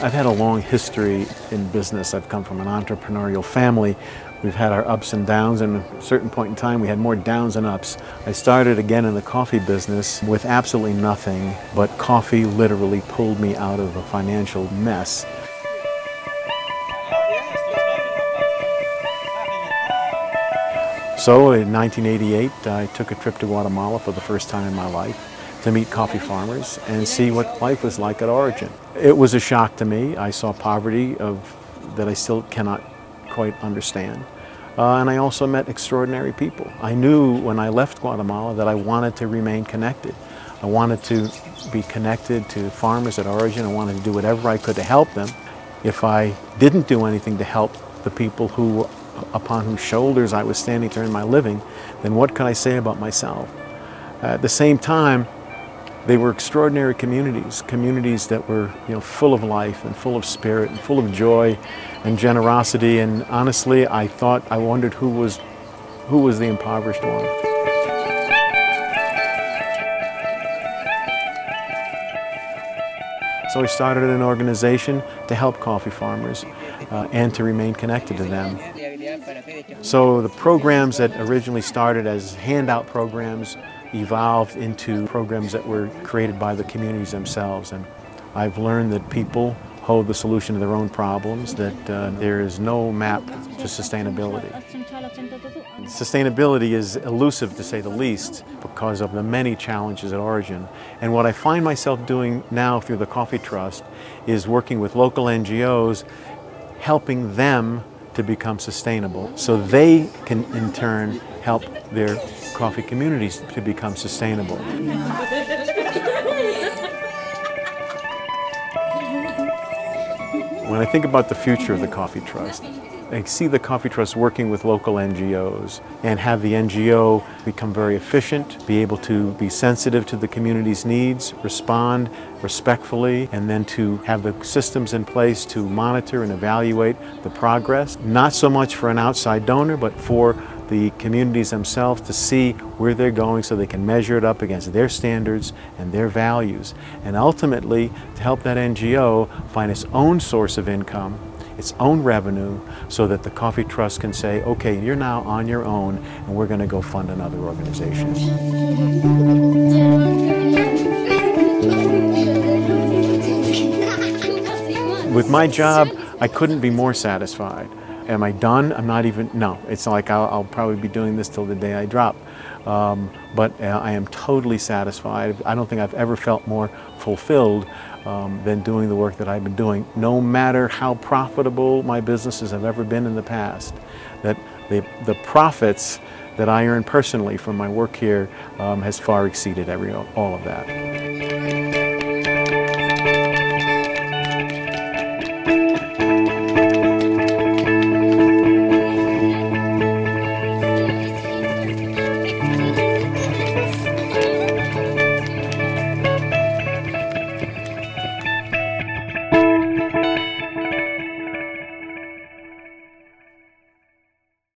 I've had a long history in business. I've come from an entrepreneurial family. We've had our ups and downs, and at a certain point in time we had more downs than ups. I started again in the coffee business with absolutely nothing, but coffee literally pulled me out of a financial mess. So in 1988, I took a trip to Guatemala for the first time in my life to meet coffee farmers and see what life was like at origin. It was a shock to me. I saw poverty that I still cannot quite understand. And I also met extraordinary people. I knew when I left Guatemala that I wanted to remain connected. I wanted to be connected to farmers at origin. I wanted to do whatever I could to help them. If I didn't do anything to help the people upon whose shoulders I was standing to earn my living, then what could I say about myself? At the same time, they were extraordinary communities that were, full of life and full of spirit and full of joy and generosity. And honestly, I wondered who was the impoverished one. So I started an organization to help coffee farmers and to remain connected to them. So the programs that originally started as handout programs evolved into programs that were created by the communities themselves. And I've learned that people hold the solution to their own problems, that there is no map to sustainability. Sustainability is elusive, to say the least, because of the many challenges at origin. And what I find myself doing now through the Coffee Trust is working with local NGOs, helping them to become sustainable so they can in turn help their coffee communities to become sustainable. When I think about the future of the Coffee Trust, I see the Coffee Trust working with local NGOs and have the NGO become very efficient, be able to be sensitive to the community's needs, respond respectfully, and then to have the systems in place to monitor and evaluate the progress, not so much for an outside donor, but for the communities themselves to see where they're going so they can measure it up against their standards and their values. And ultimately, to help that NGO find its own source of income, its own revenue, so that the Coffee Trust can say, okay, you're now on your own and we're going to go fund another organization. With my job, I couldn't be more satisfied. Am I done? I'm not even, no. It's like I'll probably be doing this till the day I drop. But I am totally satisfied. I don't think I've ever felt more fulfilled than doing the work that I've been doing, no matter how profitable my businesses have ever been in the past. That the profits that I earn personally from my work here has far exceeded all of that.